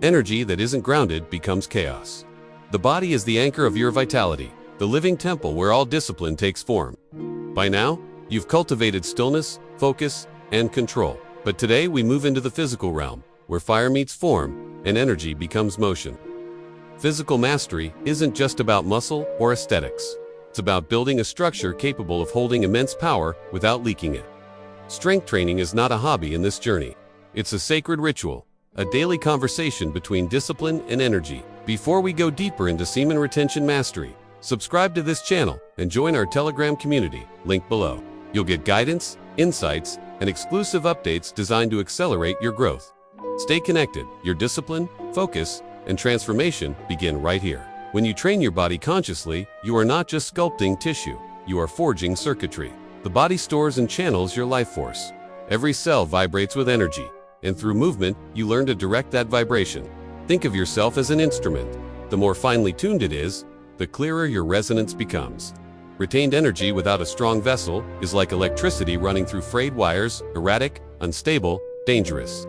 Energy that isn't grounded becomes chaos. The body is the anchor of your vitality, the living temple where all discipline takes form. By now, you've cultivated stillness, focus, and control. But today we move into the physical realm, where fire meets form and energy becomes motion. Physical mastery isn't just about muscle or aesthetics. It's about building a structure capable of holding immense power without leaking it. Strength training is not a hobby in this journey. It's a sacred ritual, a daily conversation between discipline and energy. Before we go deeper into semen retention mastery, subscribe to this channel and join our Telegram community, link below. You'll get guidance, insights, and exclusive updates designed to accelerate your growth. Stay connected. Your discipline, focus, and transformation begin right here. When you train your body consciously, you are not just sculpting tissue, you are forging circuitry. The body stores and channels your life force. Every cell vibrates with energy, and through movement, you learn to direct that vibration. Think of yourself as an instrument. The more finely tuned it is, the clearer your resonance becomes. Retained energy without a strong vessel is like electricity running through frayed wires, erratic, unstable, dangerous.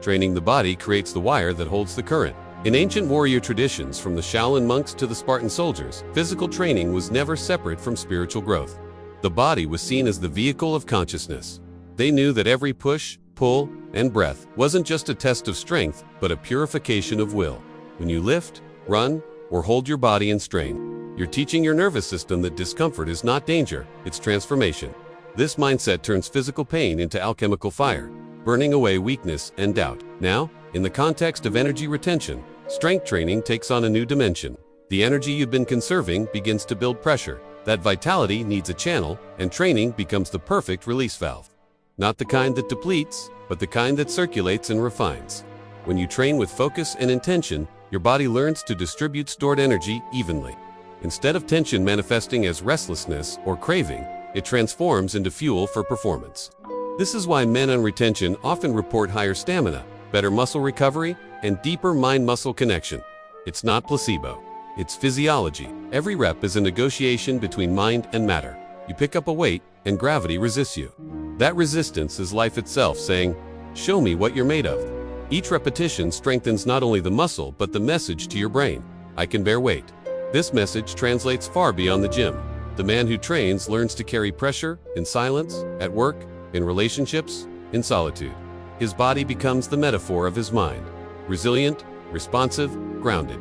Training the body creates the wire that holds the current. In ancient warrior traditions, from the Shaolin monks to the Spartan soldiers, physical training was never separate from spiritual growth. The body was seen as the vehicle of consciousness. They knew that every push, pull, and breath wasn't just a test of strength, but a purification of will. When you lift, run, or hold your body in strain, you're teaching your nervous system that discomfort is not danger, it's transformation. This mindset turns physical pain into alchemical fire, burning away weakness and doubt. Now, in the context of energy retention, strength training takes on a new dimension. The energy you've been conserving begins to build pressure. That vitality needs a channel, and training becomes the perfect release valve. Not the kind that depletes, but the kind that circulates and refines. When you train with focus and intention, your body learns to distribute stored energy evenly. Instead of tension manifesting as restlessness or craving, it transforms into fuel for performance. This is why men on retention often report higher stamina, better muscle recovery, and deeper mind-muscle connection. It's not placebo. It's physiology. Every rep is a negotiation between mind and matter. You pick up a weight, and gravity resists you. That resistance is life itself saying, "Show me what you're made of." Each repetition strengthens not only the muscle, but the message to your brain: I can bear weight. This message translates far beyond the gym. The man who trains learns to carry pressure in silence, at work, in relationships, in solitude. His body becomes the metaphor of his mind. Resilient, responsive, grounded.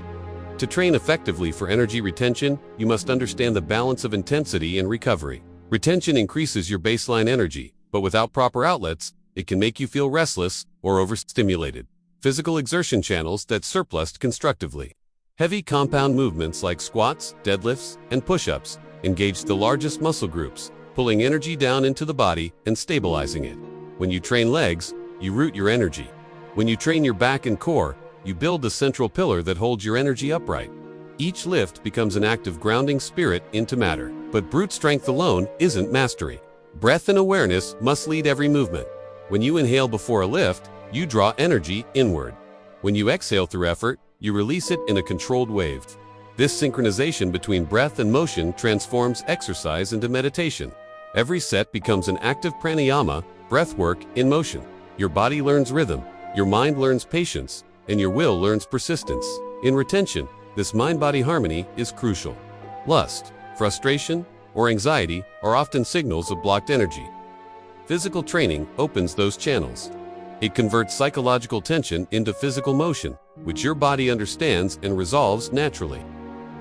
To train effectively for energy retention, you must understand the balance of intensity and recovery. Retention increases your baseline energy, but without proper outlets, it can make you feel restless or overstimulated. Physical exertion channels that surplus constructively. Heavy compound movements like squats, deadlifts, and push-ups engage the largest muscle groups, pulling energy down into the body and stabilizing it. When you train legs, you root your energy. When you train your back and core, you build the central pillar that holds your energy upright. Each lift becomes an act of grounding spirit into matter. But brute strength alone isn't mastery. Breath and awareness must lead every movement. When you inhale before a lift, you draw energy inward. When you exhale through effort, you release it in a controlled wave. This synchronization between breath and motion transforms exercise into meditation. Every set becomes an active pranayama, breath work in motion. Your body learns rhythm, your mind learns patience, and your will learns persistence. In retention, this mind-body harmony is crucial. Lust, frustration, or anxiety are often signals of blocked energy. Physical training opens those channels. It converts psychological tension into physical motion, which your body understands and resolves naturally.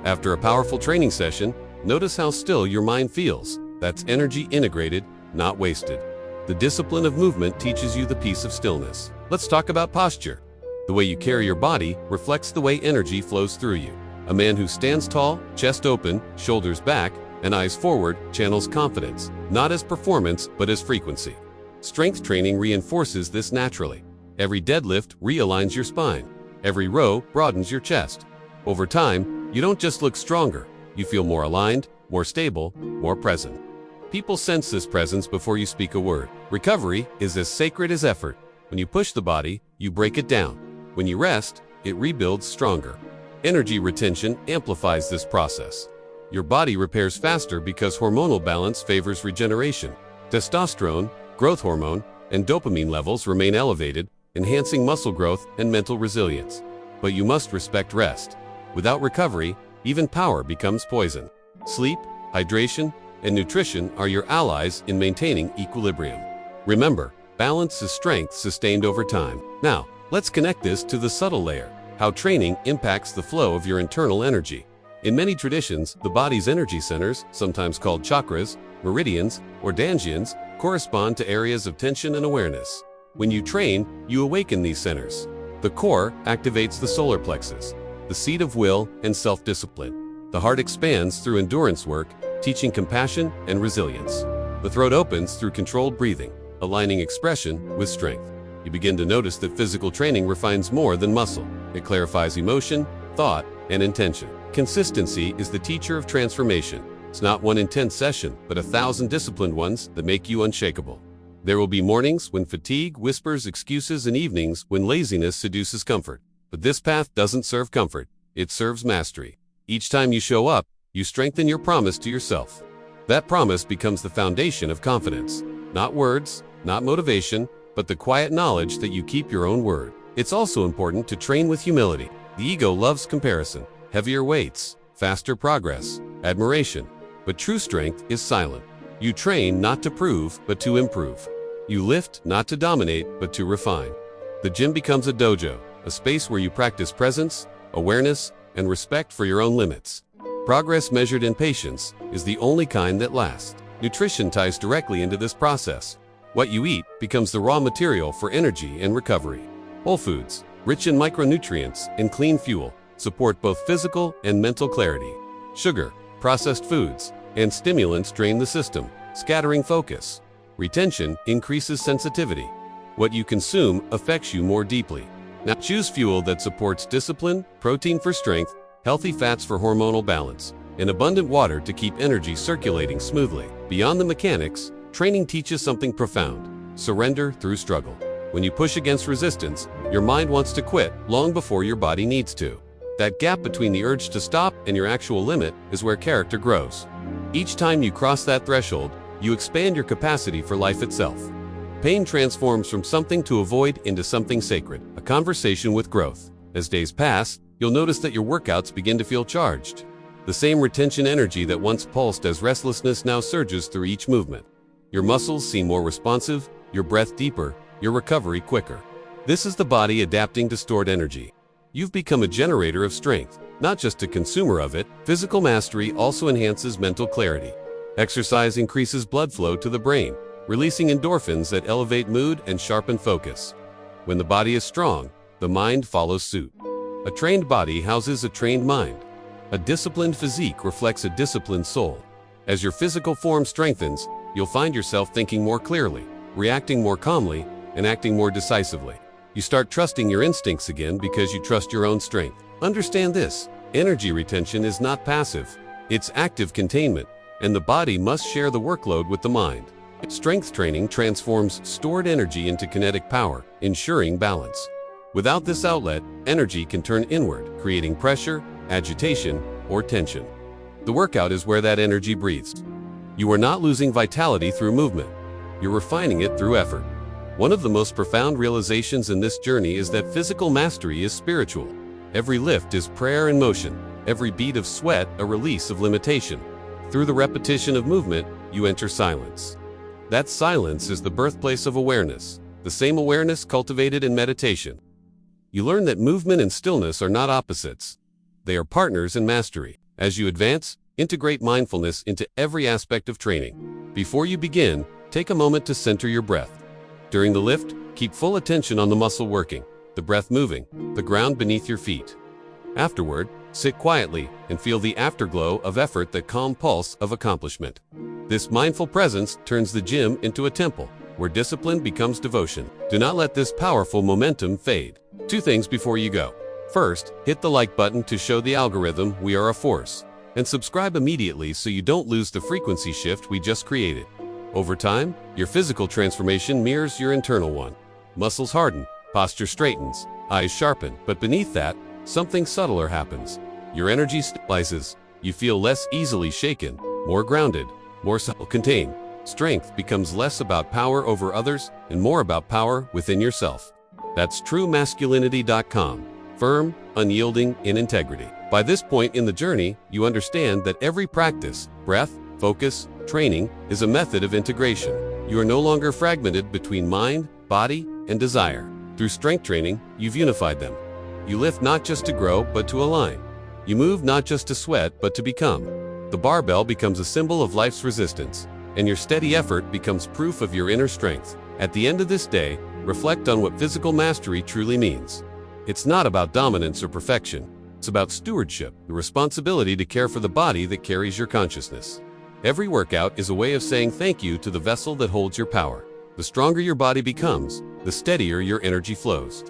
After a powerful training session, notice how still your mind feels. That's energy integrated, not wasted. The discipline of movement teaches you the peace of stillness. Let's talk about posture. The way you carry your body reflects the way energy flows through you. A man who stands tall, chest open, shoulders back, and eyes forward channels confidence, not as performance, but as frequency. Strength training reinforces this naturally. Every deadlift realigns your spine. Every row broadens your chest. Over time, you don't just look stronger, you feel more aligned, more stable, more present. People sense this presence before you speak a word. Recovery is as sacred as effort. When you push the body, you break it down. When you rest, it rebuilds stronger. Energy retention amplifies this process. Your body repairs faster because hormonal balance favors regeneration. Testosterone, growth hormone, and dopamine levels remain elevated, enhancing muscle growth and mental resilience. but you must respect rest. Without recovery, even power becomes poison. Sleep, hydration, and nutrition are your allies in maintaining equilibrium. Remember, balance is strength sustained over time. Now, let's connect this to the subtle layer, how training impacts the flow of your internal energy. In many traditions, the body's energy centers, sometimes called chakras, meridians, or danjians, correspond to areas of tension and awareness. When you train, you awaken these centers. The core activates the solar plexus, the seat of will and self-discipline. The heart expands through endurance work, teaching compassion and resilience. The throat opens through controlled breathing, aligning expression with strength. You begin to notice that physical training refines more than muscle. It clarifies emotion, thought, and intention. Consistency is the teacher of transformation. It's not one intense session, but 1,000 disciplined ones that make you unshakable. There will be mornings when fatigue whispers excuses and evenings when laziness seduces comfort. But this path doesn't serve comfort, it serves mastery. Each time you show up, you strengthen your promise to yourself. That promise becomes the foundation of confidence. Not words, not motivation, but the quiet knowledge that you keep your own word. It's also important to train with humility. The ego loves comparison, heavier weights, faster progress, admiration. But true strength is silent. You train not to prove, but to improve. You lift not to dominate, but to refine. The gym becomes a dojo, a space where you practice presence, awareness, and respect for your own limits. Progress measured in patience is the only kind that lasts. Nutrition ties directly into this process. What you eat becomes the raw material for energy and recovery. Whole foods, rich in micronutrients and clean fuel, support both physical and mental clarity. Sugar, processed foods, and stimulants drain the system, scattering focus. Retention increases sensitivity. What you consume affects you more deeply. Now choose fuel that supports discipline, protein for strength, healthy fats for hormonal balance, and abundant water to keep energy circulating smoothly. Beyond the mechanics, training teaches something profound: surrender through struggle. When you push against resistance, your mind wants to quit long before your body needs to. That gap between the urge to stop and your actual limit is where character grows. Each time you cross that threshold, you expand your capacity for life itself. Pain transforms from something to avoid into something sacred, a conversation with growth. As days pass, you'll notice that your workouts begin to feel charged. The same retention energy that once pulsed as restlessness now surges through each movement. Your muscles seem more responsive, your breath deeper, your recovery quicker. This is the body adapting to stored energy. You've become a generator of strength, not just a consumer of it. Physical mastery also enhances mental clarity. Exercise increases blood flow to the brain, releasing endorphins that elevate mood and sharpen focus. When the body is strong, the mind follows suit. A trained body houses a trained mind. A disciplined physique reflects a disciplined soul. As your physical form strengthens, you'll find yourself thinking more clearly, reacting more calmly, and acting more decisively. You start trusting your instincts again because you trust your own strength. Understand this: energy retention is not passive, it's active containment, and the body must share the workload with the mind. Strength training transforms stored energy into kinetic power, ensuring balance. Without this outlet, energy can turn inward, creating pressure, agitation, or tension. The workout is where that energy breathes. You are not losing vitality through movement. You're refining it through effort. One of the most profound realizations in this journey is that physical mastery is spiritual. Every lift is prayer in motion, every bead of sweat a release of limitation. Through the repetition of movement, you enter silence. That silence is the birthplace of awareness, the same awareness cultivated in meditation. You learn that movement and stillness are not opposites. They are partners in mastery. As you advance, integrate mindfulness into every aspect of training. Before you begin, take a moment to center your breath. During the lift, keep full attention on the muscle working, the breath moving, the ground beneath your feet. Afterward, sit quietly and feel the afterglow of effort, the calm pulse of accomplishment. This mindful presence turns the gym into a temple, where discipline becomes devotion. Do not let this powerful momentum fade. 2 things before you go. First, hit the like button to show the algorithm we are a force, and subscribe immediately so you don't lose the frequency shift we just created. Over time, your physical transformation mirrors your internal one. Muscles harden, posture straightens, eyes sharpen, but beneath that, something subtler happens. Your energy stabilizes, you feel less easily shaken, more grounded, more self-contained. Strength becomes less about power over others and more about power within yourself. That's truemasculinity.com. firm, unyielding in integrity. By this point in the journey, you understand that every practice, breath, focus, training is a method of integration. You are no longer fragmented between mind, body, and desire. Through strength training, you've unified them. You lift not just to grow, but to align. You move not just to sweat, but to become. The barbell becomes a symbol of life's resistance, and your steady effort becomes proof of your inner strength. At the end of this day, reflect on what physical mastery truly means. It's not about dominance or perfection. It's about stewardship, the responsibility to care for the body that carries your consciousness. Every workout is a way of saying thank you to the vessel that holds your power. The stronger your body becomes, the steadier your energy flows.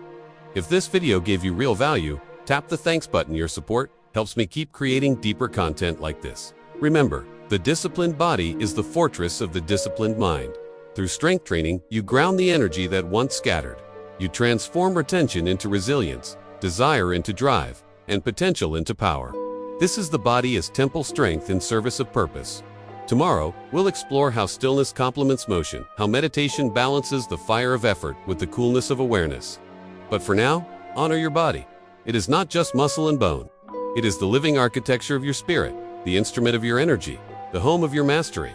If this video gave you real value, tap the thanks button. Your support helps me keep creating deeper content like this. Remember, the disciplined body is the fortress of the disciplined mind. Through strength training, you ground the energy that once scattered. You transform retention into resilience, desire into drive, and potential into power. This is the body as temple strength in service of purpose. Tomorrow, we'll explore how stillness complements motion, how meditation balances the fire of effort with the coolness of awareness. But for now, honor your body. It is not just muscle and bone. It is the living architecture of your spirit, the instrument of your energy, the home of your mastery.